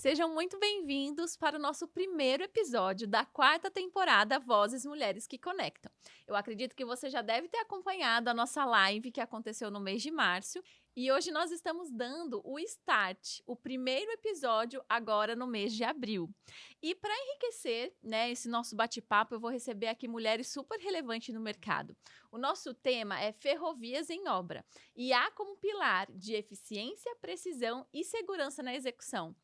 Sejam muito bem-vindos para o nosso primeiro episódio da quarta temporada Vozes Mulheres que Conectam. Eu acredito que você já deve ter acompanhado a nossa live que aconteceu no mês de março e hoje nós estamos dando o start, o primeiro episódio agora no mês de abril. E para enriquecer, né, esse nosso bate-papo, eu vou receber aqui mulheres super relevantes no mercado. O nosso tema é Ferrovias em Obra e há como pilar de eficiência, precisão e segurança na execução.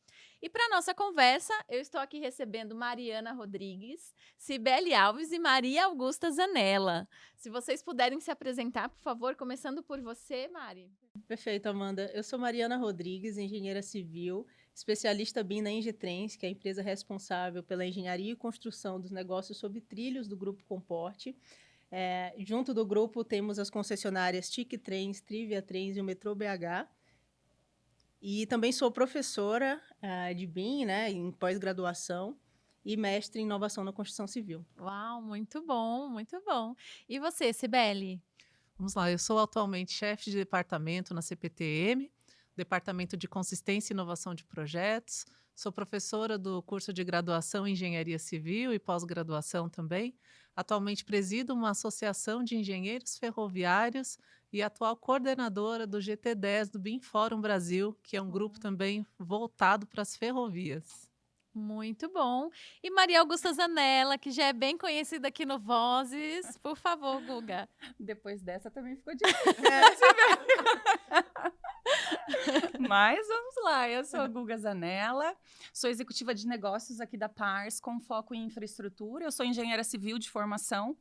E para nossa conversa, eu estou aqui recebendo Mariana Rodrigues, Cibele Alves e Maria Augusta Zanella. Se vocês puderem se apresentar, por favor, começando por você, Mari. Perfeito, Amanda. Eu sou Mariana Rodrigues, engenheira civil, especialista BIM na Engetrens, que é a empresa responsável pela engenharia e construção dos negócios sob trilhos do Grupo Comporte. Junto do grupo temos as concessionárias TIC Trens, Trivia Trens e o Metrô BH. E também sou professora de BIM, né, em pós-graduação, e mestre em inovação na construção civil. Uau, muito bom, muito bom. E você, Cibele? Vamos lá, eu sou atualmente chefe de departamento na CPTM, Departamento de Consistência e Inovação de Projetos. Sou professora do curso de graduação em Engenharia Civil e pós-graduação também. Atualmente presido uma associação de engenheiros ferroviários e atual coordenadora do GT10 do BIM Fórum Brasil, que é um grupo também voltado para as ferrovias. Muito bom. E Maria Augusta Zanella, que já é bem conhecida aqui no Vozes. Por favor, Guga. Depois dessa também ficou difícil. Mas vamos lá, eu sou a Guga Zanella, sou executiva de negócios aqui da Pars, com foco em infraestrutura. Eu sou engenheira civil de formação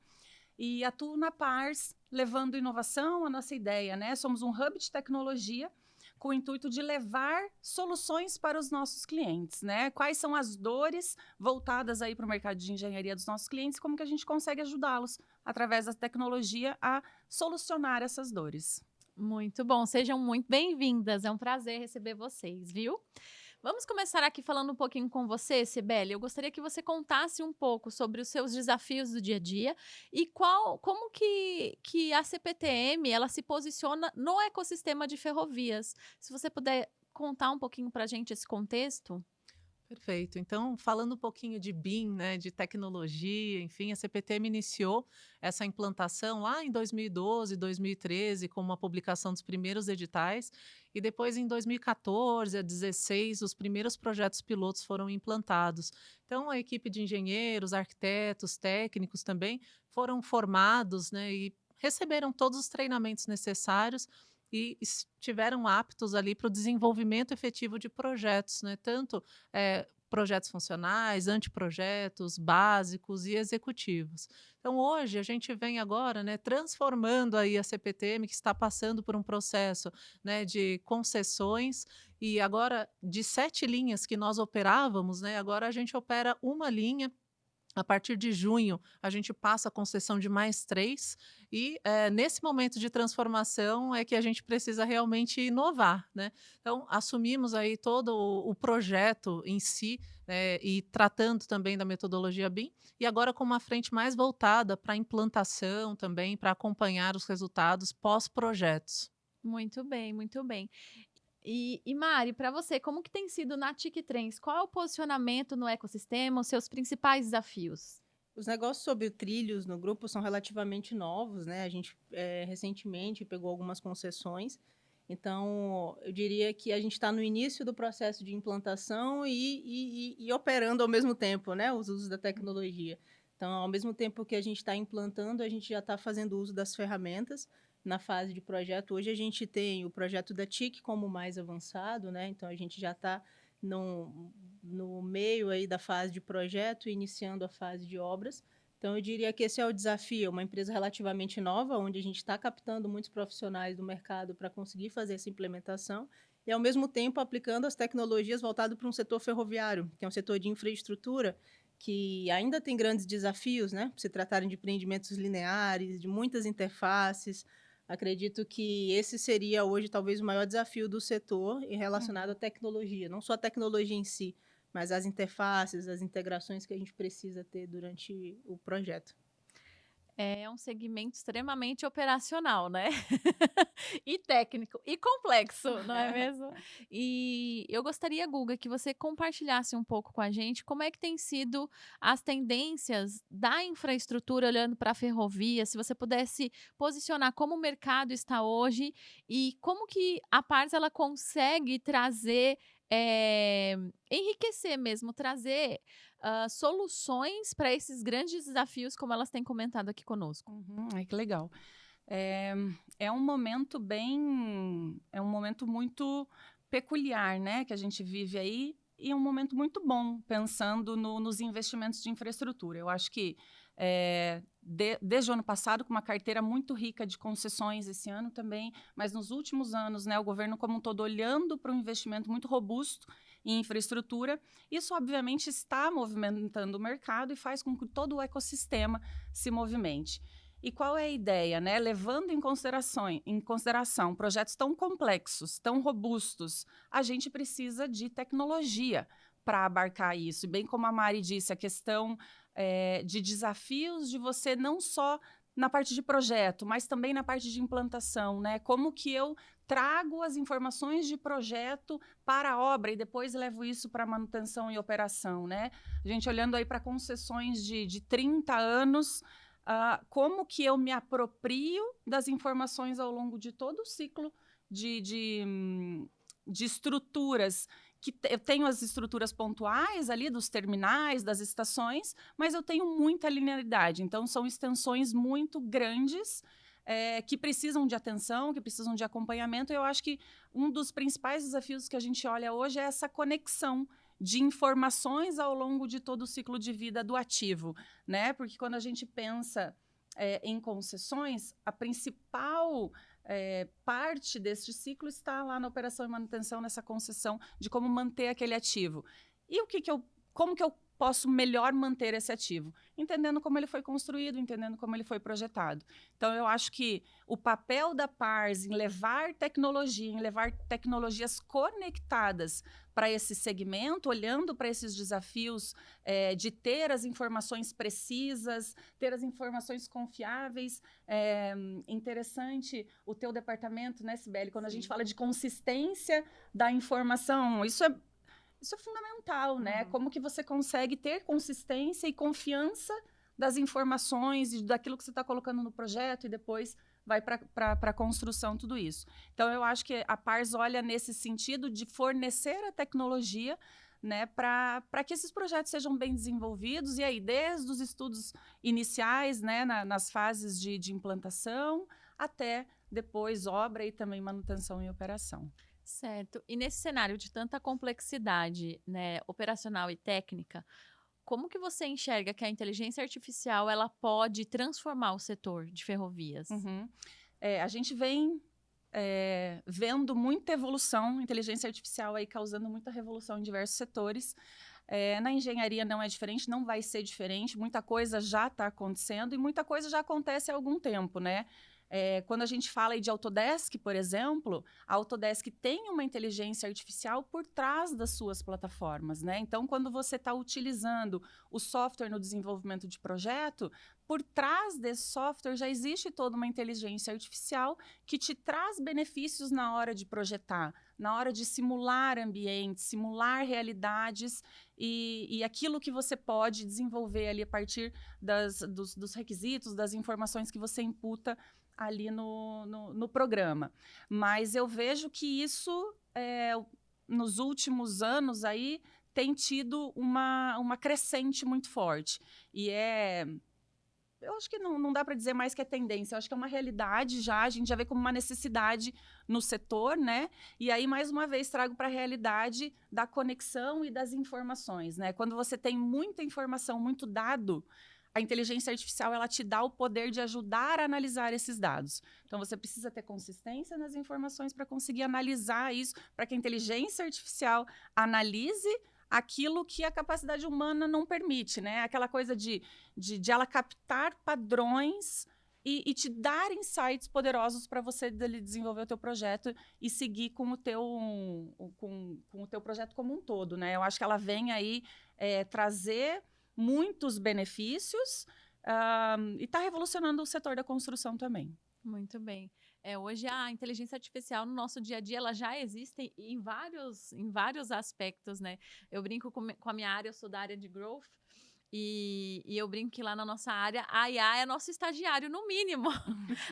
e atuo na Pars, levando inovação, a nossa ideia, né? Somos um hub de tecnologia com o intuito de levar soluções para os nossos clientes, né? Quais são as dores voltadas aí para o mercado de engenharia dos nossos clientes e como que a gente consegue ajudá-los através da tecnologia a solucionar essas dores. Muito bom, sejam muito bem-vindas. É um prazer receber vocês, viu? Vamos começar aqui falando um pouquinho com você, Cibele. Eu gostaria que você contasse um pouco sobre os seus desafios do dia a dia e como que a CPTM ela se posiciona no ecossistema de ferrovias. Se você puder contar um pouquinho para a gente esse contexto. Perfeito. Então, falando um pouquinho de BIM, né, de tecnologia, enfim, a CPTM iniciou essa implantação lá em 2012, 2013, com uma publicação dos primeiros editais, e depois em 2014 a 2016, os primeiros projetos pilotos foram implantados. Então, a equipe de engenheiros, arquitetos, técnicos também foram formados, né, e receberam todos os treinamentos necessários e estiveram aptos ali para o desenvolvimento efetivo de projetos, né? Tanto projetos funcionais, anteprojetos, básicos e executivos. Então, hoje, a gente vem agora, né, transformando aí a CPTM, que está passando por um processo, né, de concessões, e agora, de 7 linhas que nós operávamos, né, agora a gente opera uma linha. A partir de junho, a gente passa a concessão de mais 3 e, nesse momento de transformação é que a gente precisa realmente inovar, né. Então, assumimos aí todo o projeto em si, e tratando também da metodologia BIM, e agora com uma frente mais voltada para a implantação também, para acompanhar os resultados pós-projetos. Muito bem, muito bem. E Mari, para você, como que tem sido na TIC Trends? Qual é o posicionamento no ecossistema, os seus principais desafios? Os negócios sobre trilhos no grupo são relativamente novos, né? A gente recentemente pegou algumas concessões, então eu diria que a gente está no início do processo de implantação e operando ao mesmo tempo, né? Os usos da tecnologia. Então, ao mesmo tempo que a gente está implantando, a gente já está fazendo uso das ferramentas na fase de projeto. Hoje a gente tem o projeto da TIC como mais avançado, né? Então a gente já está no meio aí da fase de projeto, iniciando a fase de obras. Então, eu diria que esse é o desafio, uma empresa relativamente nova, onde a gente está captando muitos profissionais do mercado para conseguir fazer essa implementação e, ao mesmo tempo, aplicando as tecnologias voltadas para um setor ferroviário, que é um setor de infraestrutura, que ainda tem grandes desafios, né? Se tratarem de empreendimentos lineares, de muitas interfaces. Acredito que esse seria hoje talvez o maior desafio do setor relacionado à tecnologia, não só a tecnologia em si, mas as interfaces, as integrações que a gente precisa ter durante o projeto. É um segmento extremamente operacional, né? E técnico, e complexo, não é mesmo? E eu gostaria, Guga, que você compartilhasse um pouco com a gente como é que tem sido as tendências da infraestrutura olhando para a ferrovia, se você pudesse posicionar como o mercado está hoje e como que a Pars ela consegue trazer, enriquecer mesmo, trazer soluções para esses grandes desafios, como elas têm comentado aqui conosco. Ai, que legal. É, é um momento é um momento muito peculiar, né, que a gente vive aí, e é um momento muito bom, pensando nos investimentos de infraestrutura. Eu acho que desde o ano passado, com uma carteira muito rica de concessões esse ano também, mas nos últimos anos, né, o governo como um todo olhando para um investimento muito robusto em infraestrutura, isso obviamente está movimentando o mercado e faz com que todo o ecossistema se movimente. E qual é a ideia, né? Levando em consideração projetos tão complexos, tão robustos, a gente precisa de tecnologia para abarcar isso. E bem como a Mari disse, a questão de desafios de você não só na parte de projeto, mas também na parte de implantação, né? Como que eu trago as informações de projeto para a obra e depois levo isso para manutenção e operação, né? A gente olhando aí para concessões de 30 anos, como que eu me aproprio das informações ao longo de todo o ciclo de estruturas, eu tenho as estruturas pontuais ali dos terminais, das estações, mas eu tenho muita linearidade. Então, são extensões muito grandes que precisam de atenção, que precisam de acompanhamento. Eu acho que um dos principais desafios que a gente olha hoje é essa conexão de informações ao longo de todo o ciclo de vida do ativo, né? Porque quando a gente pensa em concessões, a principal parte deste ciclo está lá na operação e manutenção, nessa concessão de como manter aquele ativo. E como que eu posso melhor manter esse ativo? Entendendo como ele foi construído, entendendo como ele foi projetado. Então, eu acho que o papel da Pars em levar tecnologia, em levar tecnologias conectadas para esse segmento, olhando para esses desafios de ter as informações precisas, ter as informações confiáveis. Interessante o teu departamento, né, Sibeli? Quando a gente fala de consistência da informação, isso é fundamental, né? Como que você consegue ter consistência e confiança das informações e daquilo que você está colocando no projeto e depois vai para a construção, tudo isso. Então, eu acho que a Pars olha nesse sentido de fornecer a tecnologia, né, para que esses projetos sejam bem desenvolvidos, e aí, desde os estudos iniciais, né, nas fases de implantação, até depois obra e também manutenção e operação. Certo. E nesse cenário de tanta complexidade, né, operacional e técnica, como que você enxerga que a inteligência artificial ela pode transformar o setor de ferrovias? A gente vem vendo muita evolução, inteligência artificial aí causando muita revolução em diversos setores. Na engenharia não é diferente, não vai ser diferente. Muita coisa já está acontecendo e muita coisa já acontece há algum tempo, né? Quando a gente fala aí de Autodesk, por exemplo, a Autodesk tem uma inteligência artificial por trás das suas plataformas, né? Então, quando você está utilizando o software no desenvolvimento de projeto, por trás desse software já existe toda uma inteligência artificial que te traz benefícios na hora de projetar, na hora de simular ambientes, simular realidades e aquilo que você pode desenvolver ali a partir dos requisitos, das informações que você imputa ali no programa. Mas eu vejo que isso, nos últimos anos, aí, tem tido uma crescente muito forte. E eu acho que não dá para dizer mais que é tendência, eu acho que é uma realidade já, a gente já vê como uma necessidade no setor, né? E aí, mais uma vez, trago para a realidade da conexão e das informações, né? Quando você tem muita informação, muito dado, a inteligência artificial ela te dá o poder de ajudar a analisar esses dados. Então, você precisa ter consistência nas informações para conseguir analisar isso, para que a inteligência artificial analise aquilo que a capacidade humana não permite, né? Aquela coisa de ela captar padrões e te dar insights poderosos para você desenvolver o teu projeto e seguir com o teu projeto como um todo, né? Eu acho que ela vem aí trazer muitos benefícios e está revolucionando o setor da construção também. Muito bem. Hoje a inteligência artificial no nosso dia a dia ela já existe em vários aspectos, né? Eu brinco com a minha área, eu sou da área de growth, e eu brinco que lá na nossa área a IA é nosso estagiário, no mínimo.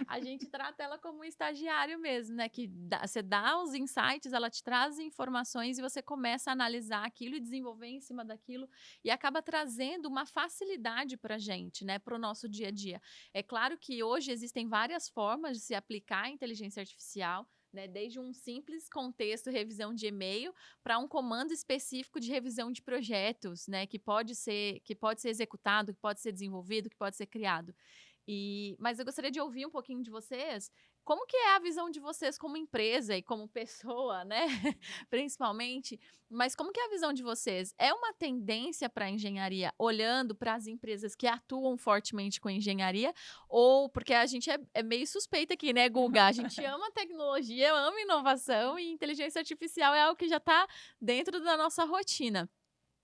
A gente trata ela como um estagiário mesmo, né? Que você dá os insights, ela te traz informações e você começa a analisar aquilo e desenvolver em cima daquilo e acaba trazendo uma facilidade para a gente, né? Para o nosso dia a dia. É claro que hoje existem várias formas de se aplicar a inteligência artificial, né, desde um simples contexto, revisão de e-mail, para um comando específico de revisão de projetos, né, que pode ser executado, que pode ser desenvolvido, que pode ser criado. Mas eu gostaria de ouvir um pouquinho de vocês. Como que é a visão de vocês como empresa e como pessoa, né? Principalmente. Mas como que é a visão de vocês? É uma tendência para a engenharia, olhando para as empresas que atuam fortemente com engenharia? Ou porque a gente é meio suspeita aqui, né, Guga? A gente ama tecnologia, ama inovação e inteligência artificial é algo que já está dentro da nossa rotina.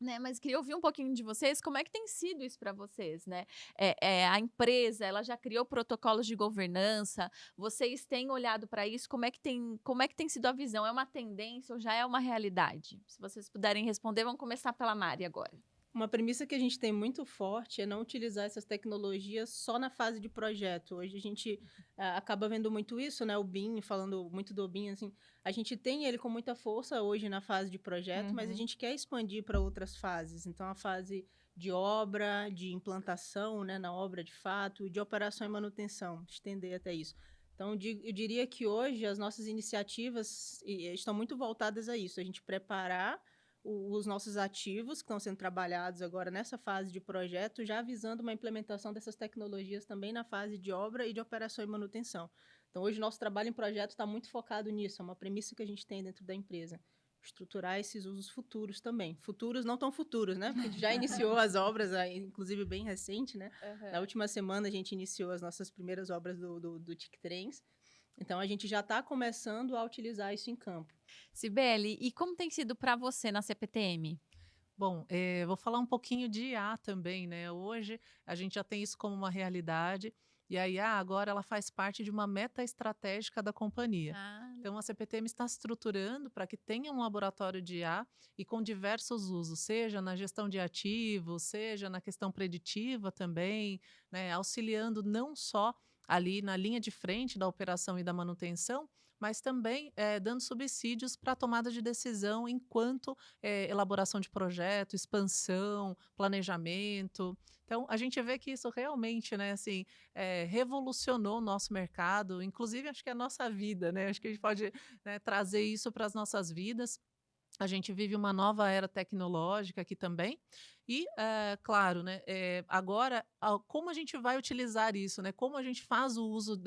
Né, mas queria ouvir um pouquinho de vocês, como é que tem sido isso para vocês, né? A empresa, ela já criou protocolos de governança, vocês têm olhado para isso, como é que tem sido a visão? É uma tendência ou já é uma realidade? Se vocês puderem responder, vamos começar pela Mari agora. Uma premissa que a gente tem muito forte é não utilizar essas tecnologias só na fase de projeto. Hoje a gente acaba vendo muito isso, né? O BIM, falando muito do BIM, assim, a gente tem ele com muita força hoje na fase de projeto, mas a gente quer expandir para outras fases. Então, a fase de obra, de implantação, né, na obra de fato, de operação e manutenção, estender até isso. Então, eu diria que hoje as nossas iniciativas estão muito voltadas a isso, a gente preparar os nossos ativos que estão sendo trabalhados agora nessa fase de projeto, já visando uma implementação dessas tecnologias também na fase de obra e de operação e manutenção. Então, hoje, nosso trabalho em projeto está muito focado nisso, é uma premissa que a gente tem dentro da empresa. Estruturar esses usos futuros também. Futuros, não tão futuros, né? Porque a gente já iniciou as obras, inclusive bem recente, né? Na última semana, a gente iniciou as nossas primeiras obras do TIC Trens. Então, a gente já está começando a utilizar isso em campo. Cibele, e como tem sido para você na CPTM? Bom, vou falar um pouquinho de IA também, né? Hoje a gente já tem isso como uma realidade e a IA agora ela faz parte de uma meta estratégica da companhia. Então a CPTM está se estruturando para que tenha um laboratório de IA e com diversos usos, seja na gestão de ativos, seja na questão preditiva também, né? Auxiliando não só ali na linha de frente da operação e da manutenção, mas também dando subsídios para a tomada de decisão enquanto elaboração de projeto, expansão, planejamento. Então, a gente vê que isso realmente, né, assim, revolucionou o nosso mercado, inclusive acho que a nossa vida, né? Acho que a gente pode, né, trazer isso para as nossas vidas. A gente vive uma nova era tecnológica aqui também. E, claro, né, agora, como a gente vai utilizar isso, né? Como a gente faz o uso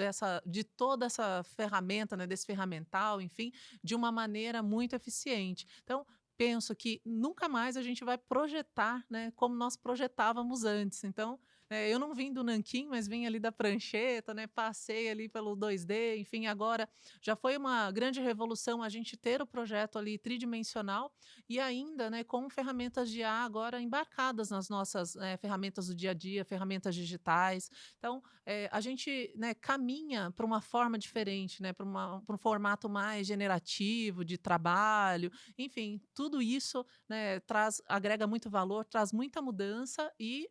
de toda essa ferramenta, né, desse ferramental, enfim, de uma maneira muito eficiente. Então, penso que nunca mais a gente vai projetar, né, como nós projetávamos antes. Então, eu não vim do nanquim, mas vim ali da prancheta, né? Passei ali pelo 2D, enfim, agora já foi uma grande revolução a gente ter o projeto ali tridimensional e ainda, né, com ferramentas de IA agora embarcadas nas nossas ferramentas do dia a dia, ferramentas digitais. Então, a gente, né, caminha para uma forma diferente, né, para um formato mais generativo de trabalho, enfim, tudo isso, né, agrega muito valor, traz muita mudança e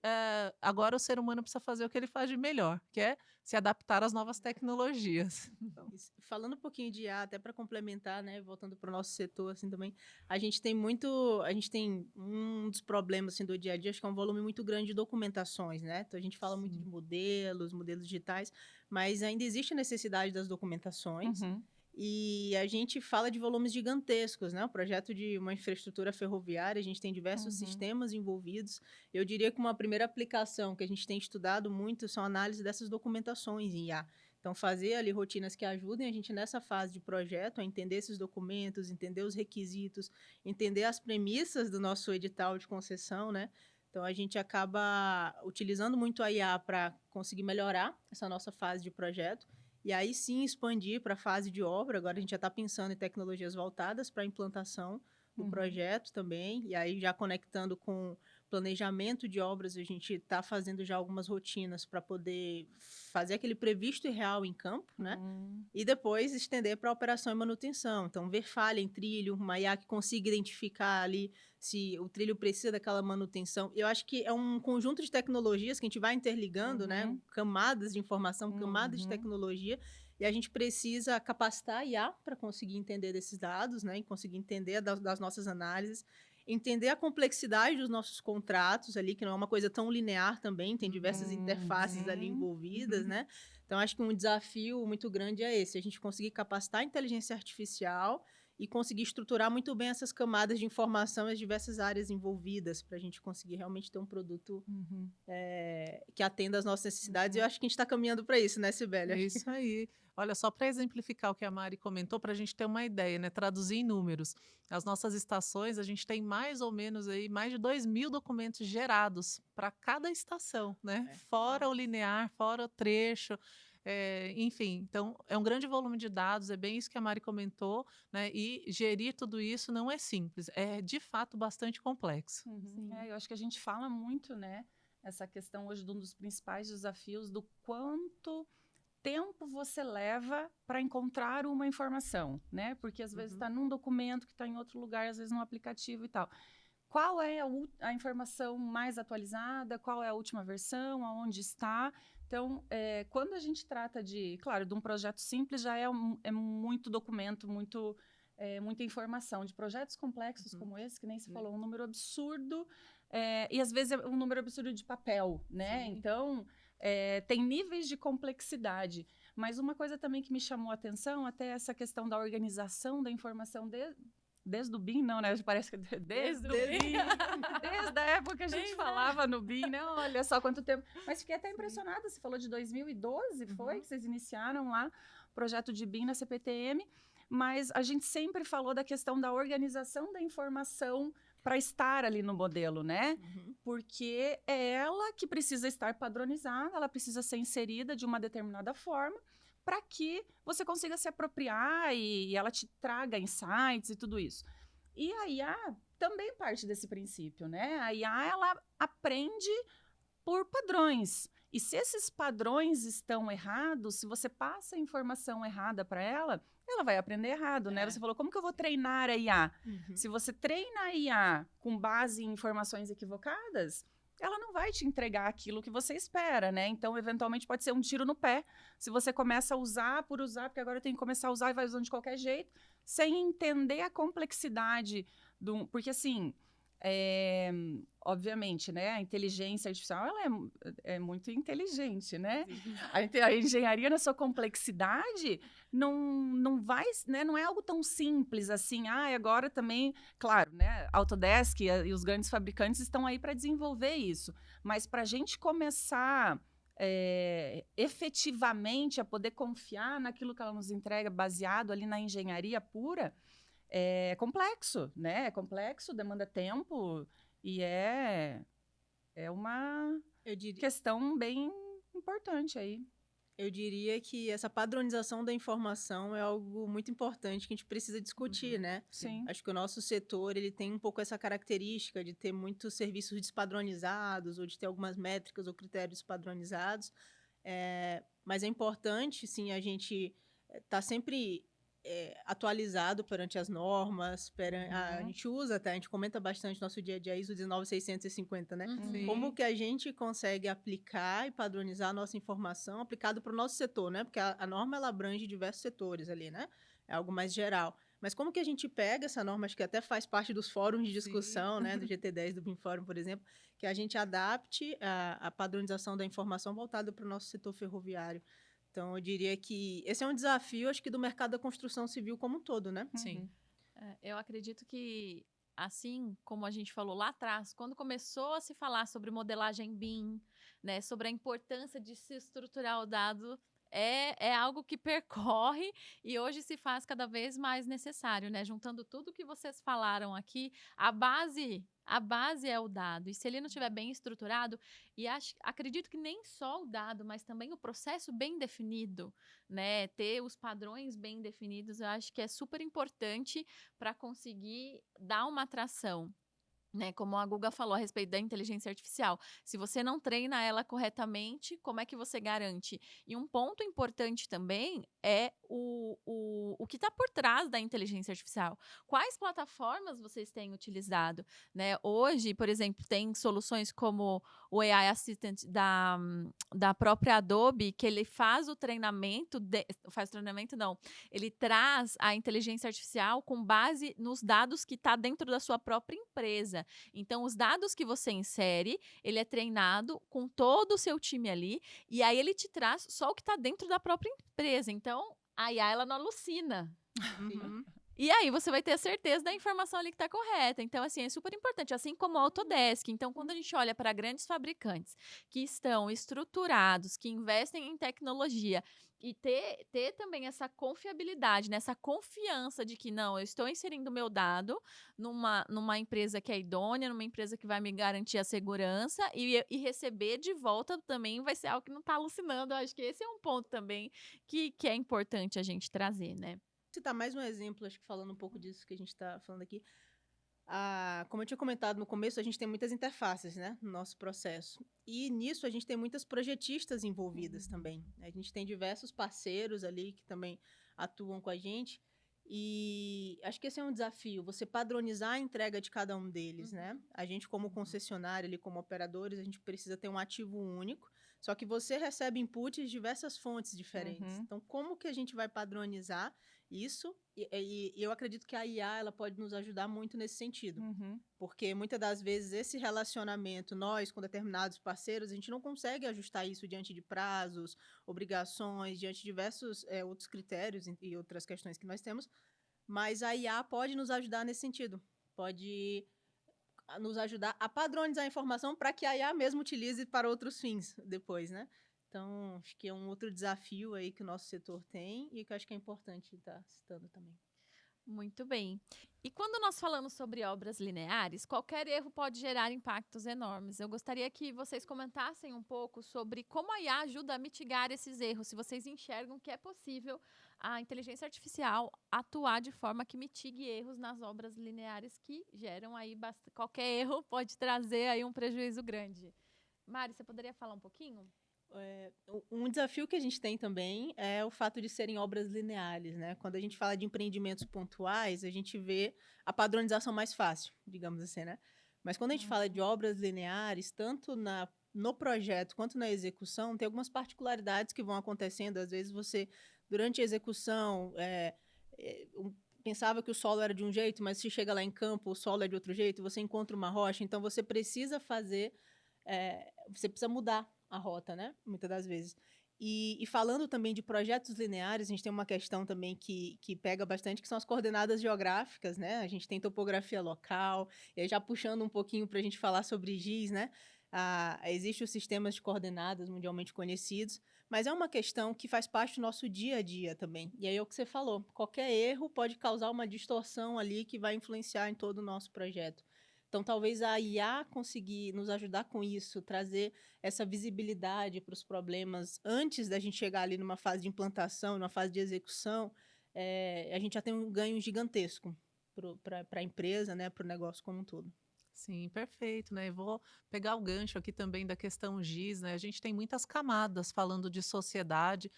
agora o ser humano precisa fazer o que ele faz de melhor, que é se adaptar às novas tecnologias. Então, falando um pouquinho de IA, até para complementar, né, voltando para o nosso setor assim também, a gente tem um dos problemas assim do dia a dia, acho que é um volume muito grande de documentações, né? Então a gente fala muito de modelos digitais, mas ainda existe a necessidade das documentações. E a gente fala de volumes gigantescos, né? O projeto de uma infraestrutura ferroviária, a gente tem diversos sistemas envolvidos. Eu diria que uma primeira aplicação que a gente tem estudado muito são a análise dessas documentações em IA. Então, fazer ali rotinas que ajudem a gente nessa fase de projeto a entender esses documentos, entender os requisitos, entender as premissas do nosso edital de concessão, né? Então, a gente acaba utilizando muito a IA para conseguir melhorar essa nossa fase de projeto. E aí sim expandir para a fase de obra. Agora a gente já está pensando em tecnologias voltadas para a implantação do projeto também. E aí já conectando com planejamento de obras, a gente está fazendo já algumas rotinas para poder fazer aquele previsto e real em campo, né? E depois estender para operação e manutenção. Então, ver falha em trilho, uma IA que consiga identificar ali se o trilho precisa daquela manutenção. Eu acho que é um conjunto de tecnologias que a gente vai interligando, né? Camadas de informação, camadas de tecnologia, e a gente precisa capacitar a IA para conseguir entender desses dados, né? E conseguir entender das nossas análises, entender a complexidade dos nossos contratos ali, que não é uma coisa tão linear também, tem diversas interfaces ali envolvidas, né? Então, acho que um desafio muito grande é esse, a gente conseguir capacitar a inteligência artificial e conseguir estruturar muito bem essas camadas de informação e as diversas áreas envolvidas para a gente conseguir realmente ter um produto que atenda às nossas necessidades. E eu acho que a gente está caminhando para isso, né, Sibeli? É isso aí. Olha, só para exemplificar o que a Mari comentou, para a gente ter uma ideia, né? Traduzir em números. As nossas estações, a gente tem mais ou menos aí mais de 2.000 documentos gerados para cada estação, né? Fora o linear, fora o trecho. Enfim, então é um grande volume de dados, é bem isso que a Mari comentou, né? E gerir tudo isso não é simples, é de fato bastante complexo. Eu acho que a gente fala muito, né? Essa questão hoje de um dos principais desafios do quanto tempo você leva para encontrar uma informação, né? Porque às vezes está num documento que está em outro lugar, às vezes num aplicativo e tal. Qual é a informação mais atualizada? Qual é a última versão? Aonde está? Então, quando a gente trata de um projeto simples, já é muito documento, muita informação. De projetos complexos como esse, que nem se falou, um número absurdo, e às vezes é um número absurdo de papel, né? Sim. Então, tem níveis de complexidade. Mas uma coisa também que me chamou a atenção, até essa questão da organização da informação desde o BIM, não, né? Parece que desde o BIM. Desde a época que a gente falava no BIM, né? Olha só quanto tempo. Mas fiquei até impressionada. Você falou de 2012, foi? Que vocês iniciaram lá o projeto de BIM na CPTM. Mas a gente sempre falou da questão da organização da informação para estar ali no modelo, né? Porque é ela que precisa estar padronizada, ela precisa ser inserida de uma determinada forma para que você consiga se apropriar e ela te traga insights e tudo isso. E a IA também parte desse princípio, né? A IA, ela aprende por padrões. E se esses padrões estão errados, se você passa a informação errada para ela, ela vai aprender errado, né? Você falou, como que eu vou treinar a IA? Se você treina a IA com base em informações equivocadas, ela não vai te entregar aquilo que você espera, né? Então, eventualmente, pode ser um tiro no pé. Se você começa a usar por usar, porque agora eu tenho que começar a usar e vai usando de qualquer jeito, sem entender a complexidade do... Porque, assim, obviamente, né? A inteligência artificial, ela é muito inteligente, né? A engenharia, na sua complexidade, não vai, né? Não é algo tão simples assim. Agora também, claro, né? Autodesk e os grandes fabricantes estão aí para desenvolver isso. Mas para a gente começar efetivamente a poder confiar naquilo que ela nos entrega, baseado ali na engenharia pura, é complexo, né? É complexo, demanda tempo e é uma questão bem importante aí. Eu diria que essa padronização da informação é algo muito importante que a gente precisa discutir, né? Sim. Acho que o nosso setor ele tem um pouco essa característica de ter muitos serviços despadronizados ou de ter algumas métricas ou critérios padronizados. Mas é importante, sim, a gente estar sempre atualizado perante as normas, a gente usa até, a gente comenta bastante no nosso dia a dia ISO 19650, né? Como que a gente consegue aplicar e padronizar a nossa informação aplicado para o nosso setor, né? Porque a norma, ela abrange diversos setores ali, né? É algo mais geral. Mas como que a gente pega essa norma, acho que até faz parte dos fóruns de discussão, né? Do GT10, do BIM Fórum, por exemplo, que a gente adapte a padronização da informação voltada para o nosso setor ferroviário. Então, eu diria que esse é um desafio, acho que do mercado da construção civil como um todo, né? Sim. Eu acredito que, assim como a gente falou lá atrás, quando começou a se falar sobre modelagem BIM, né, sobre a importância de se estruturar o dado, é algo que percorre e hoje se faz cada vez mais necessário, né? Juntando tudo que vocês falaram aqui, a base é o dado. E se ele não estiver bem estruturado, e acredito que nem só o dado, mas também o processo bem definido, né? Ter os padrões bem definidos, eu acho que é super importante para conseguir dar uma atração. né? Como a Guga falou a respeito da inteligência artificial. Se você não treina ela corretamente, como é que você garante? E um ponto importante também é o que está por trás da inteligência artificial. Quais plataformas vocês têm utilizado? Né? Hoje, por exemplo, tem soluções como o AI Assistant da própria Adobe, que ele faz o treinamento, não, ele traz a inteligência artificial com base nos dados que está dentro da sua própria empresa. Então, os dados que você insere, ele é treinado com todo o seu time ali, e aí ele te traz só o que está dentro da própria empresa. Então, a IA, ela não alucina. Uhum. E aí você vai ter a certeza da informação ali que está correta. Então, assim, é super importante, assim como o Autodesk. Então, quando a gente olha para grandes fabricantes que estão estruturados, que investem em tecnologia e ter também essa confiabilidade, né, essa confiança de que, não, eu estou inserindo o meu dado numa empresa que é idônea, numa empresa que vai me garantir a segurança e receber de volta também vai ser algo que não está alucinando. Eu acho que esse é um ponto também que é importante a gente trazer, né? Citar mais um exemplo, acho que falando um pouco disso que a gente está falando aqui. Como eu tinha comentado no começo, a gente tem muitas interfaces, né, no nosso processo. E nisso a gente tem muitas projetistas envolvidas também. A gente tem diversos parceiros ali que também atuam com a gente. E acho que esse é um desafio, você padronizar a entrega de cada um deles, né? A gente, como concessionária ali, como operadores, a gente precisa ter um ativo único. Só que você recebe inputs de diversas fontes diferentes. Então, como que a gente vai padronizar isso? E eu acredito que a IA ela pode nos ajudar muito nesse sentido. Porque muitas das vezes esse relacionamento, nós com determinados parceiros, a gente não consegue ajustar isso diante de prazos, obrigações, diante de diversos outros critérios e outras questões que nós temos. Mas a IA pode nos ajudar nesse sentido. Pode nos ajudar a padronizar a informação para que a IA mesmo utilize para outros fins depois, né? Então, acho que é um outro desafio aí que o nosso setor tem e que eu acho que é importante estar citando também. Muito bem. E quando nós falamos sobre obras lineares, qualquer erro pode gerar impactos enormes. Eu gostaria que vocês comentassem um pouco sobre como a IA ajuda a mitigar esses erros, se vocês enxergam que é possível a inteligência artificial atuar de forma que mitigue erros nas obras lineares que geram aí qualquer erro pode trazer aí um prejuízo grande. Mari, você poderia falar um pouquinho? Um desafio que a gente tem também é o fato de serem obras lineares, né? Quando a gente fala de empreendimentos pontuais, a gente vê a padronização mais fácil, digamos assim, né? Mas quando a gente fala de obras lineares, tanto no projeto quanto na execução, tem algumas particularidades que vão acontecendo. Às vezes você, durante a execução, pensava que o solo era de um jeito, mas se chega lá em campo, o solo é de outro jeito, você encontra uma rocha, então você precisa você precisa mudar a rota, né? Muitas das vezes. E falando também de projetos lineares, a gente tem uma questão também que pega bastante, que são as coordenadas geográficas, né? A gente tem topografia local, e aí já puxando um pouquinho para a gente falar sobre GIS, né? Existem os sistemas de coordenadas mundialmente conhecidos, mas é uma questão que faz parte do nosso dia a dia também. E aí é o que você falou, qualquer erro pode causar uma distorção ali que vai influenciar em todo o nosso projeto. Então, talvez a IA conseguir nos ajudar com isso, trazer essa visibilidade para os problemas antes da gente chegar ali numa fase de implantação, numa fase de execução, a gente já tem um ganho gigantesco para a empresa, né, para o negócio como um todo. Sim, perfeito, né? Eu vou pegar o gancho aqui também da questão GIS, né? A gente tem muitas camadas falando de sociedade,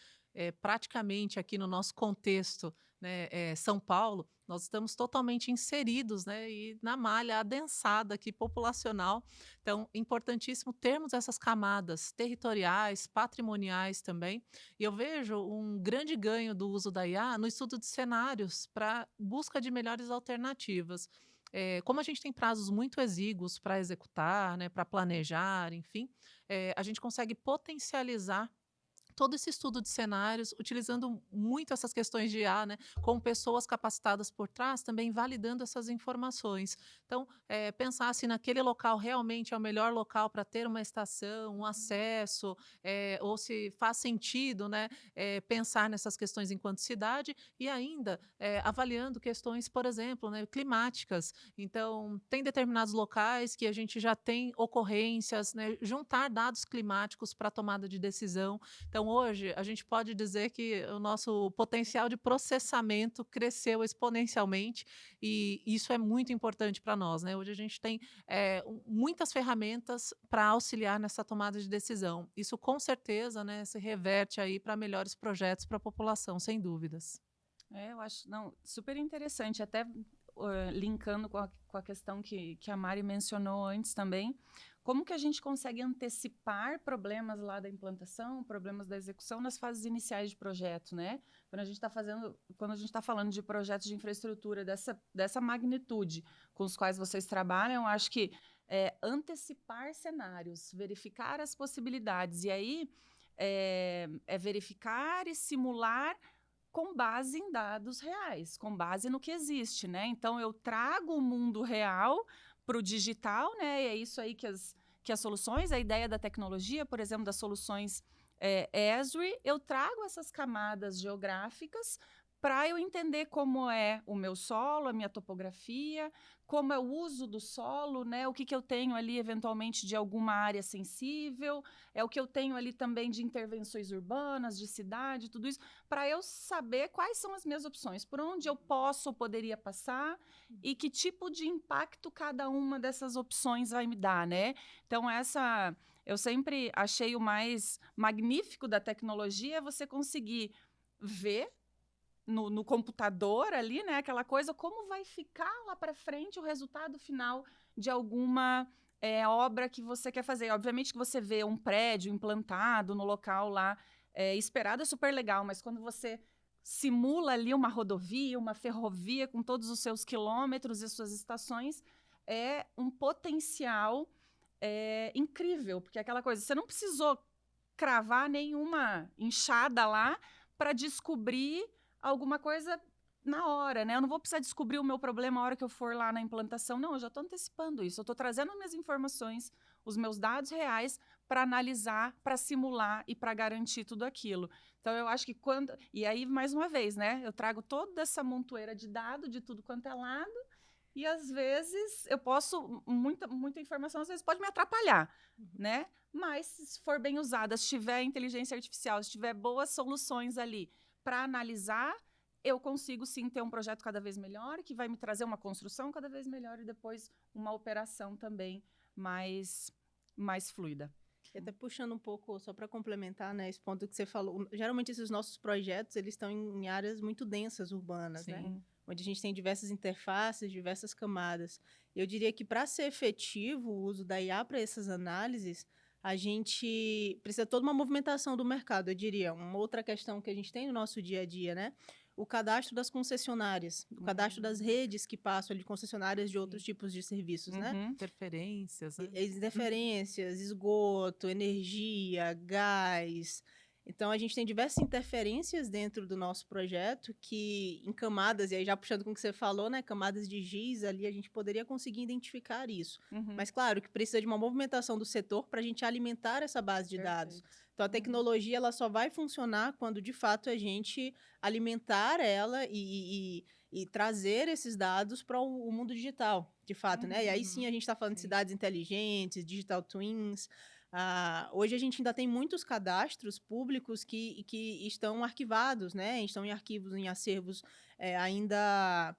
praticamente aqui no nosso contexto, né, São Paulo, nós estamos totalmente inseridos, né, e na malha adensada aqui populacional. Então, importantíssimo termos essas camadas territoriais, patrimoniais também. E eu vejo um grande ganho do uso da IA no estudo de cenários para busca de melhores alternativas. Como a gente tem prazos muito exíguos para executar, né, para planejar, enfim, a gente consegue potencializar todo esse estudo de cenários, utilizando muito essas questões de IA, né, com pessoas capacitadas por trás, também validando essas informações. Então, pensar se naquele local realmente é o melhor local para ter uma estação, um acesso, ou se faz sentido, né, pensar nessas questões enquanto cidade e ainda avaliando questões, por exemplo, né, climáticas. Então, tem determinados locais que a gente já tem ocorrências, né, juntar dados climáticos para tomada de decisão. Então, Então, hoje, a gente pode dizer que o nosso potencial de processamento cresceu exponencialmente e isso é muito importante para nós, né? Hoje a gente tem muitas ferramentas para auxiliar nessa tomada de decisão. Isso, com certeza, né, se reverte aí para melhores projetos para a população, sem dúvidas. Eu acho, não, super interessante, até linkando com a questão que a Mari mencionou antes também, como que a gente consegue antecipar problemas lá da implantação, problemas da execução nas fases iniciais de projeto, né? Quando a gente está falando de projetos de infraestrutura dessa magnitude com os quais vocês trabalham, acho que antecipar cenários, verificar as possibilidades, e aí verificar e simular com base em dados reais, com base no que existe, né? Então, eu trago o mundo real para o digital, né? E é isso aí que as soluções, a ideia da tecnologia, por exemplo, das soluções Esri, eu trago essas camadas geográficas para eu entender como é o meu solo, a minha topografia, como é o uso do solo, né? O que eu tenho ali, eventualmente, de alguma área sensível, o que eu tenho ali também de intervenções urbanas, de cidade, tudo isso, para eu saber quais são as minhas opções, por onde eu posso ou poderia passar e que tipo de impacto cada uma dessas opções vai me dar, né? Então, eu sempre achei o mais magnífico da tecnologia é você conseguir ver no computador ali, né, aquela coisa, como vai ficar lá para frente o resultado final de alguma obra que você quer fazer. Obviamente que você vê um prédio implantado no local lá esperado é super legal, mas quando você simula ali uma rodovia, uma ferrovia com todos os seus quilômetros e suas estações, é um potencial incrível, porque é aquela coisa, você não precisou cravar nenhuma enxada lá para descobrir alguma coisa na hora, né? Eu não vou precisar descobrir o meu problema a hora que eu for lá na implantação. Não, eu já estou antecipando isso. Eu estou trazendo as minhas informações, os meus dados reais para analisar, para simular e para garantir tudo aquilo. Então, eu acho que quando... E aí, mais uma vez, né? Eu trago toda essa montoeira de dados de tudo quanto é lado e, às vezes, eu posso... Muita informação, às vezes, pode me atrapalhar, né? Mas, se for bem usada, se tiver inteligência artificial, se tiver boas soluções ali para analisar, eu consigo sim ter um projeto cada vez melhor, que vai me trazer uma construção cada vez melhor e depois uma operação também mais fluida. E até puxando um pouco, só para complementar, né, esse ponto que você falou, geralmente esses nossos projetos, eles estão em áreas muito densas, urbanas, Sim. né? Onde a gente tem diversas interfaces, diversas camadas. Eu diria que para ser efetivo o uso da IA para essas análises, a gente precisa de toda uma movimentação do mercado, eu diria. Uma outra questão que a gente tem no nosso dia a dia, né? O cadastro das concessionárias, o cadastro das redes que passam ali, concessionárias de outros tipos de serviços, né? Interferências, né? Interferências, esgoto, energia, gás. Então, a gente tem diversas interferências dentro do nosso projeto que, em camadas, e aí já puxando com o que você falou, né, camadas de giz ali, a gente poderia conseguir identificar isso. Mas, claro, que precisa de uma movimentação do setor para a gente alimentar essa base de dados. Então, a tecnologia ela só vai funcionar quando, de fato, a gente alimentar ela e trazer esses dados para o mundo digital, de fato, né? E aí sim a gente está falando de cidades inteligentes, digital twins. Hoje a gente ainda tem muitos cadastros públicos que estão arquivados, né? Estão em arquivos, em acervos ainda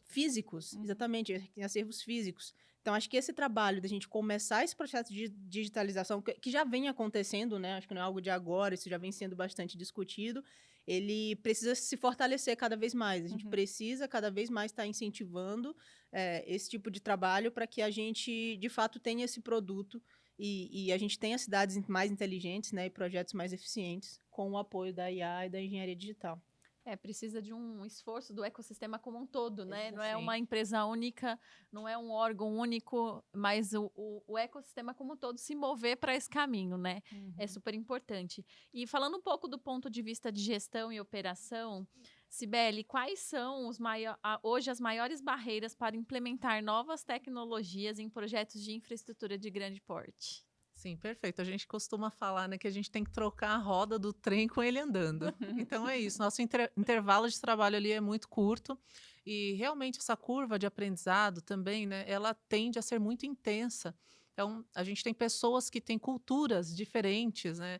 físicos, exatamente, em acervos físicos. Então, acho que esse trabalho da gente começar esse processo de digitalização, que já vem acontecendo, né? Acho que não é algo de agora, isso já vem sendo bastante discutido, ele precisa se fortalecer cada vez mais. A gente precisa cada vez mais estar incentivando esse tipo de trabalho para que a gente, de fato, tenha esse produto e a gente tenha cidades mais inteligentes, né, e projetos mais eficientes com o apoio da IA e da engenharia digital. Precisa de um esforço do ecossistema como um todo, né? Não é Sim. uma empresa única, não é um órgão único, mas o ecossistema como um todo se mover para esse caminho, né? É super importante. E falando um pouco do ponto de vista de gestão e operação, Cibele, quais são hoje as maiores barreiras para implementar novas tecnologias em projetos de infraestrutura de grande porte? Sim, perfeito. A gente costuma falar, né, que a gente tem que trocar a roda do trem com ele andando. Então é isso. Nosso intervalo de trabalho ali é muito curto e realmente essa curva de aprendizado também, né, ela tende a ser muito intensa Então, a gente tem pessoas que têm culturas diferentes, né?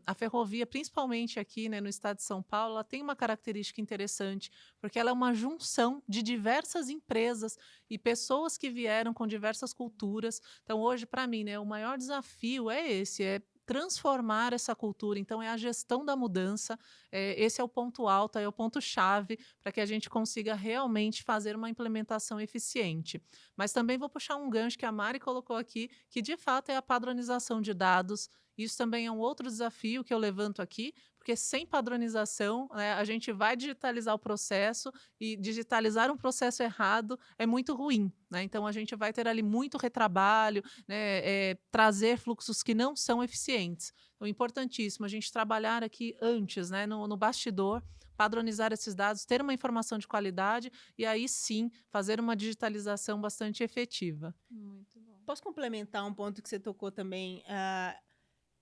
A ferrovia, principalmente aqui, né, no estado de São Paulo, ela tem uma característica interessante, porque ela é uma junção de diversas empresas e pessoas que vieram com diversas culturas. Então, hoje, para mim, né, o maior desafio é esse, é transformar essa cultura. Então, é a gestão da mudança. Esse é o ponto alto, é o ponto chave para que a gente consiga realmente fazer uma implementação eficiente. Mas também vou puxar um gancho que a Mari colocou aqui, que de fato é a padronização de dados. Isso também é um outro desafio que eu levanto aqui, porque sem padronização, né, a gente vai digitalizar o processo e digitalizar um processo errado é muito ruim, né? Então a gente vai ter ali muito retrabalho, né, trazer fluxos que não são eficientes. Então, importantíssimo a gente trabalhar aqui antes, né, no bastidor, padronizar esses dados, ter uma informação de qualidade e aí sim fazer uma digitalização bastante efetiva. Muito bom. Posso complementar um ponto que você tocou também?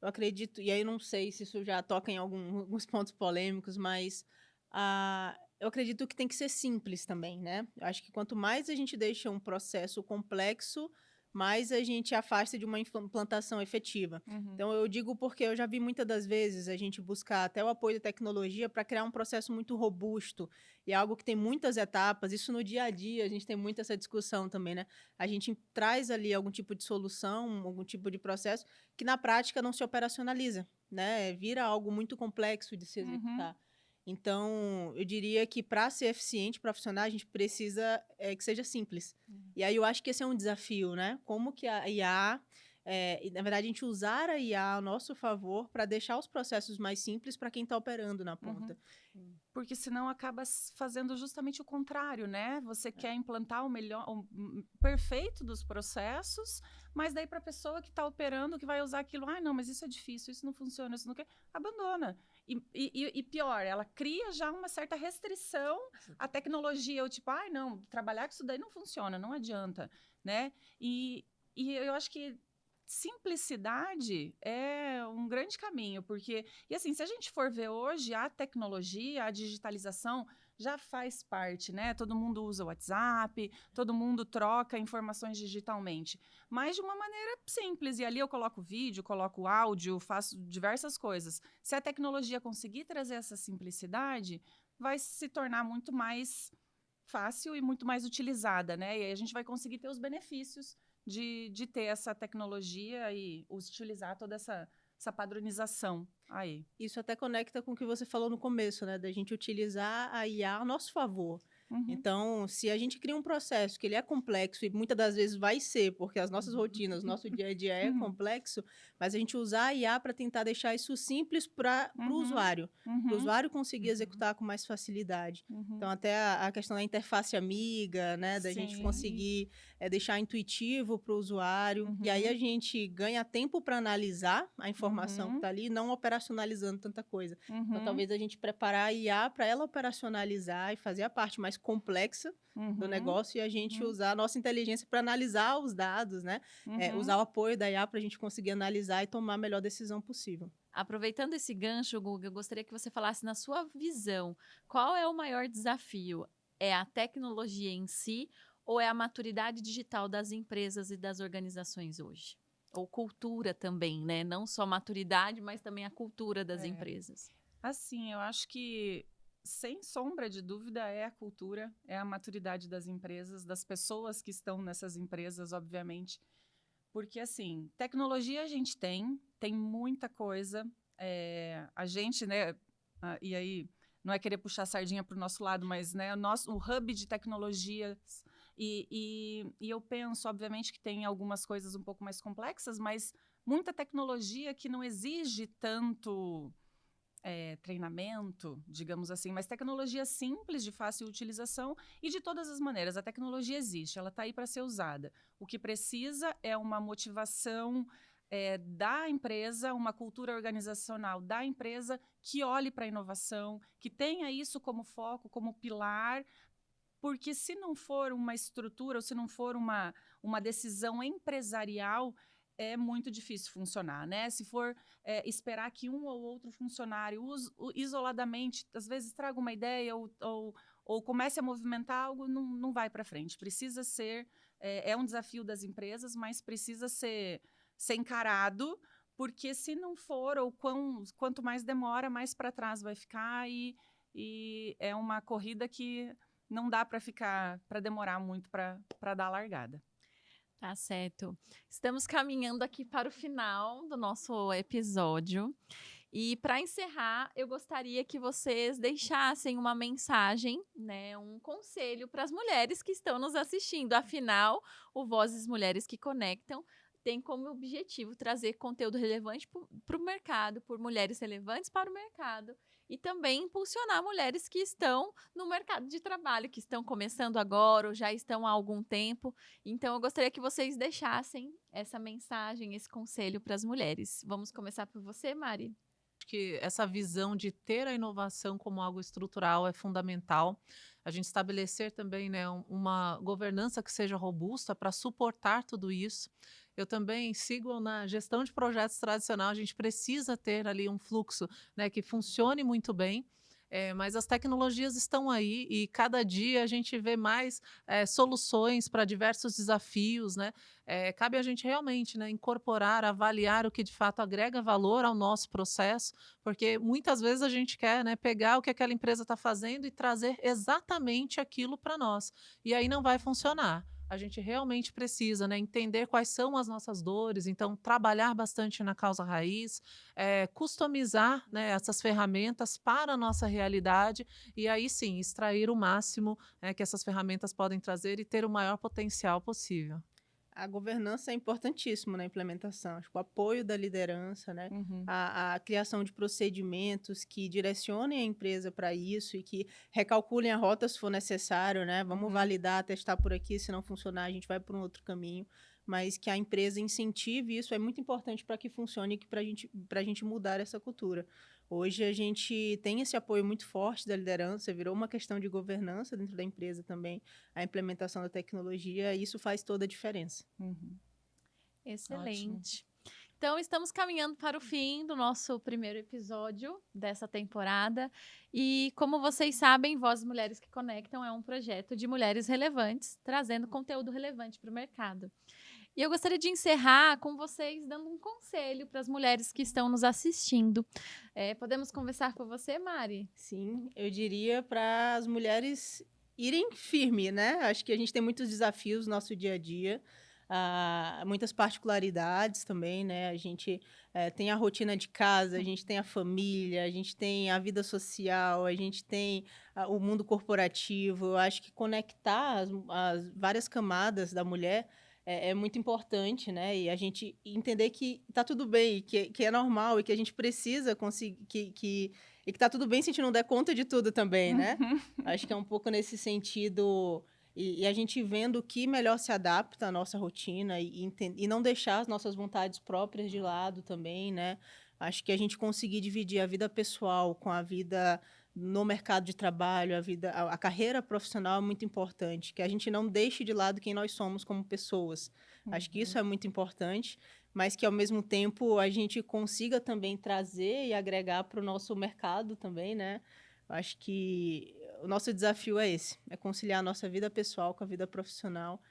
Eu acredito, e aí eu não sei se isso já toca em alguns pontos polêmicos, mas eu acredito que tem que ser simples também, né? Eu acho que quanto mais a gente deixa um processo complexo, mais a gente afasta de uma implantação efetiva. Uhum. Então, eu digo porque eu já vi muitas das vezes a gente buscar até o apoio da tecnologia para criar um processo muito robusto e algo que tem muitas etapas. Isso no dia a dia, a gente tem muito essa discussão também, né? A gente traz ali algum tipo de solução, algum tipo de processo que na prática não se operacionaliza, né? Vira algo muito complexo de se executar. Então, eu diria que para ser eficiente, para funcionar, a gente precisa que seja simples. E aí eu acho que esse é um desafio, né? Como que a IA, e, na verdade, a gente usar a IA a nosso favor para deixar os processos mais simples para quem está operando na ponta. Porque senão acaba fazendo justamente o contrário, né? Você quer implantar o perfeito dos processos, mas daí para a pessoa que está operando, que vai usar aquilo, não, mas isso é difícil, isso não funciona, isso não quer, abandona. E pior, ela cria já uma certa restrição à tecnologia, o tipo, não, trabalhar com isso daí não funciona, não adianta, né? E eu acho que simplicidade é um grande caminho, porque, e assim, se a gente for ver hoje, a tecnologia, a digitalização já faz parte, né? Todo mundo usa o WhatsApp, todo mundo troca informações digitalmente, mas de uma maneira simples. E ali eu coloco vídeo, coloco áudio, faço diversas coisas. Se a tecnologia conseguir trazer essa simplicidade, vai se tornar muito mais fácil e muito mais utilizada, né? E aí a gente vai conseguir ter os benefícios de ter essa tecnologia e utilizar toda essa padronização aí. Isso até conecta com o que você falou no começo, né? Da gente utilizar a IA a nosso favor. Então, se a gente cria um processo que ele é complexo, e muitas das vezes vai ser, porque as nossas rotinas, nosso dia a dia é complexo, mas a gente usar a IA para tentar deixar isso simples para o usuário. Para o usuário conseguir executar com mais facilidade. Então, até a questão da interface amiga, né? Da gente conseguir deixar intuitivo para o usuário. E aí a gente ganha tempo para analisar a informação que está ali, não operacionalizando tanta coisa. Então, talvez a gente preparar a IA para ela operacionalizar e fazer a parte mais complexa do negócio e a gente usar a nossa inteligência para analisar os dados, né? Usar o apoio da IA para a gente conseguir analisar e tomar a melhor decisão possível. Aproveitando esse gancho, Guga, eu gostaria que você falasse na sua visão, qual é o maior desafio? É a tecnologia em si ou é a maturidade digital das empresas e das organizações hoje? Ou cultura também, né? Não só maturidade, mas também a cultura das empresas. Assim, eu acho que, sem sombra de dúvida, é a cultura, é a maturidade das empresas, das pessoas que estão nessas empresas, obviamente. Porque, assim, tecnologia a gente tem muita coisa. A gente, né, e aí, não é querer puxar a sardinha para o nosso lado, mas, né, o hub de tecnologias. E eu penso, obviamente, que tem algumas coisas um pouco mais complexas, mas muita tecnologia que não exige tanto treinamento, digamos assim, mas tecnologia simples, de fácil utilização e de todas as maneiras. A tecnologia existe, ela está aí para ser usada. O que precisa é uma motivação da empresa, uma cultura organizacional da empresa que olhe para a inovação, que tenha isso como foco, como pilar, porque se não for uma estrutura ou se não for uma decisão empresarial, é muito difícil funcionar, né? Se for esperar que um ou outro funcionário isoladamente, às vezes traga uma ideia ou comece a movimentar algo, não vai para frente. Precisa ser é um desafio das empresas, mas precisa ser encarado, porque se não for, ou quanto mais demora, mais para trás vai ficar, e é uma corrida que não dá para demorar muito para dar a largada. Tá certo. Estamos caminhando aqui para o final do nosso episódio. E para encerrar, eu gostaria que vocês deixassem uma mensagem, né, um conselho para as mulheres que estão nos assistindo. Afinal, o Vozes Mulheres que Conectam tem como objetivo trazer conteúdo relevante para o mercado, por mulheres relevantes para o mercado, e também impulsionar mulheres que estão no mercado de trabalho, que estão começando agora ou já estão há algum tempo. Então, eu gostaria que vocês deixassem essa mensagem, esse conselho para as mulheres. Vamos começar por você, Mari? Que essa visão de ter a inovação como algo estrutural é fundamental. A gente estabelecer também, né, uma governança que seja robusta para suportar tudo isso. Eu também sigo na gestão de projetos tradicional, a gente precisa ter ali um fluxo, né, que funcione muito bem. Mas as tecnologias estão aí e cada dia a gente vê mais soluções para diversos desafios, né? Cabe a gente realmente, né, incorporar, avaliar o que de fato agrega valor ao nosso processo, porque muitas vezes a gente quer, né, pegar o que aquela empresa está fazendo e trazer exatamente aquilo para nós. E aí não vai funcionar. A gente realmente precisa, né, entender quais são as nossas dores, então trabalhar bastante na causa raiz, customizar, né, essas ferramentas para a nossa realidade e aí sim extrair o máximo, né, que essas ferramentas podem trazer e ter o maior potencial possível. A governança é importantíssima na implementação. Acho que o apoio da liderança, né? A criação de procedimentos que direcionem a empresa para isso e que recalculem a rota se for necessário, né? Vamos validar, testar por aqui, se não funcionar, a gente vai por um outro caminho. Mas que a empresa incentive isso é muito importante para que funcione e para a gente mudar essa cultura. Hoje a gente tem esse apoio muito forte da liderança, virou uma questão de governança dentro da empresa também, a implementação da tecnologia, e isso faz toda a diferença. Excelente. Ótimo. Então, estamos caminhando para o fim do nosso primeiro episódio dessa temporada. E, como vocês sabem, Vozes Mulheres que Conectam é um projeto de mulheres relevantes, trazendo conteúdo relevante para o mercado. E eu gostaria de encerrar com vocês dando um conselho para as mulheres que estão nos assistindo. Podemos conversar com você, Mari? Sim, eu diria para as mulheres irem firme, né? Acho que a gente tem muitos desafios no nosso dia a dia, muitas particularidades também, né? A gente tem a rotina de casa, a gente tem a família, a gente tem a vida social, a gente tem o mundo corporativo. Eu acho que conectar as várias camadas da mulher é muito importante, né? E a gente entender que tá tudo bem, que é normal e que a gente precisa conseguir, e que tá tudo bem se a gente não der conta de tudo também, né? Acho que é um pouco nesse sentido, e a gente vendo o que melhor se adapta à nossa rotina e não deixar as nossas vontades próprias de lado também, né? Acho que a gente conseguir dividir a vida pessoal com a vida no mercado de trabalho, a carreira profissional é muito importante, que a gente não deixe de lado quem nós somos como pessoas. Acho que isso é muito importante, mas que, ao mesmo tempo, a gente consiga também trazer e agregar para o nosso mercado também, né? Acho que o nosso desafio é esse, é conciliar a nossa vida pessoal com a vida profissional.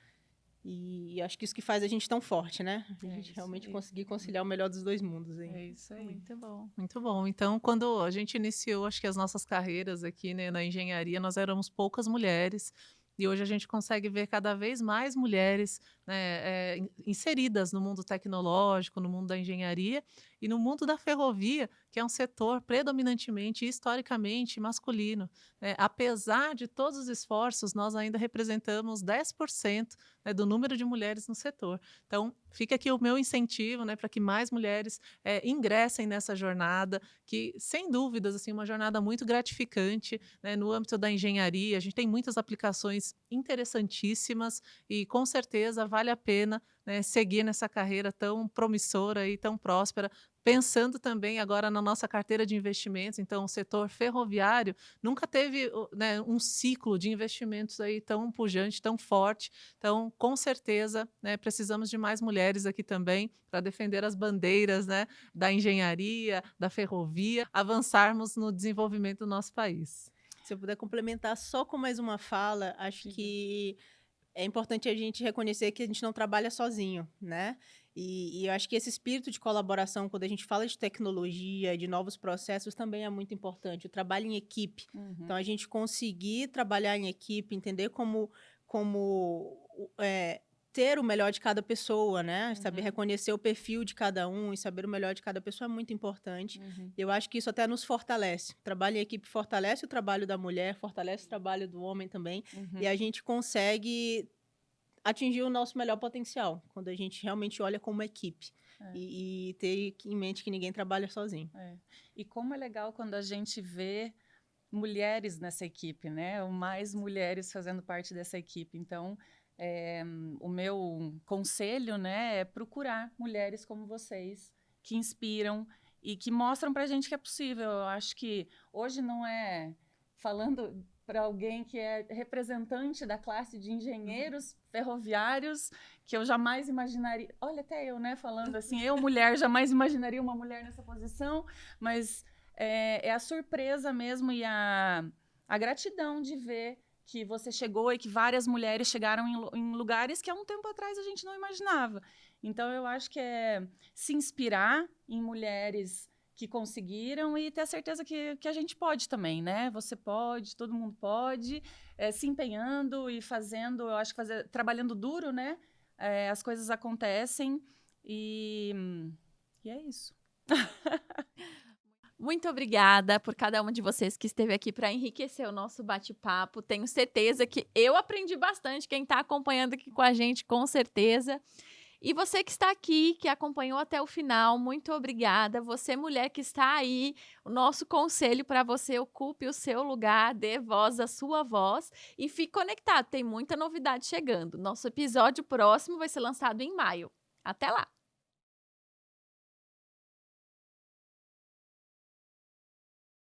E acho que isso que faz a gente tão forte, né? A gente realmente conseguir conciliar o melhor dos dois mundos aí. É isso aí. Muito bom. Muito bom. Então, quando a gente iniciou, acho que as nossas carreiras aqui, né, na engenharia, nós éramos poucas mulheres. E hoje a gente consegue ver cada vez mais mulheres, né, inseridas no mundo tecnológico, no mundo da engenharia e no mundo da ferrovia, que é um setor predominantemente, historicamente masculino. Apesar de todos os esforços, nós ainda representamos 10%, né, do número de mulheres no setor. Então, fica aqui o meu incentivo, né, para que mais mulheres ingressem nessa jornada, que, sem dúvidas, assim, uma jornada muito gratificante, né, no âmbito da engenharia. A gente tem muitas aplicações interessantíssimas e, com certeza, vale a pena, né, seguir nessa carreira tão promissora e tão próspera, pensando também agora na nossa carteira de investimentos. Então, o setor ferroviário nunca teve, né, um ciclo de investimentos aí tão pujante, tão forte. Então, com certeza, né, precisamos de mais mulheres aqui também para defender as bandeiras, né, da engenharia, da ferrovia, avançarmos no desenvolvimento do nosso país. Se eu puder complementar só com mais uma fala, acho que é importante a gente reconhecer que a gente não trabalha sozinho, né? E eu acho que esse espírito de colaboração, quando a gente fala de tecnologia, de novos processos, também é muito importante. O trabalho em equipe. Então, a gente conseguir trabalhar em equipe, entender como ter o melhor de cada pessoa, né? Saber reconhecer o perfil de cada um e saber o melhor de cada pessoa é muito importante. Eu acho que isso até nos fortalece. O trabalho em equipe fortalece o trabalho da mulher, fortalece o trabalho do homem também. E a gente consegue atingir o nosso melhor potencial, quando a gente realmente olha como equipe. E ter em mente que ninguém trabalha sozinho. E como é legal quando a gente vê mulheres nessa equipe, né? Ou mais mulheres fazendo parte dessa equipe. Então, o meu conselho, né, é procurar mulheres como vocês, que inspiram e que mostram pra gente que é possível. Eu acho que hoje não é falando para alguém que é representante da classe de engenheiros ferroviários, que eu jamais imaginaria... Olha, até eu, né, falando assim, eu, mulher, jamais imaginaria uma mulher nessa posição, mas é a surpresa mesmo e a gratidão de ver que você chegou e que várias mulheres chegaram em lugares que há um tempo atrás a gente não imaginava. Então, eu acho que é se inspirar em mulheres que conseguiram e ter a certeza que a gente pode também, né? Você pode, todo mundo pode, se empenhando e fazendo, eu acho que trabalhando duro, né? As coisas acontecem e é isso. Muito obrigada por cada uma de vocês que esteve aqui para enriquecer o nosso bate-papo. Tenho certeza que eu aprendi bastante, quem está acompanhando aqui com a gente, com certeza. E você que está aqui, que acompanhou até o final, muito obrigada. Você, mulher que está aí, o nosso conselho para você: ocupe o seu lugar, dê voz à sua voz e fique conectado. Tem muita novidade chegando. Nosso episódio próximo vai ser lançado em maio. Até lá!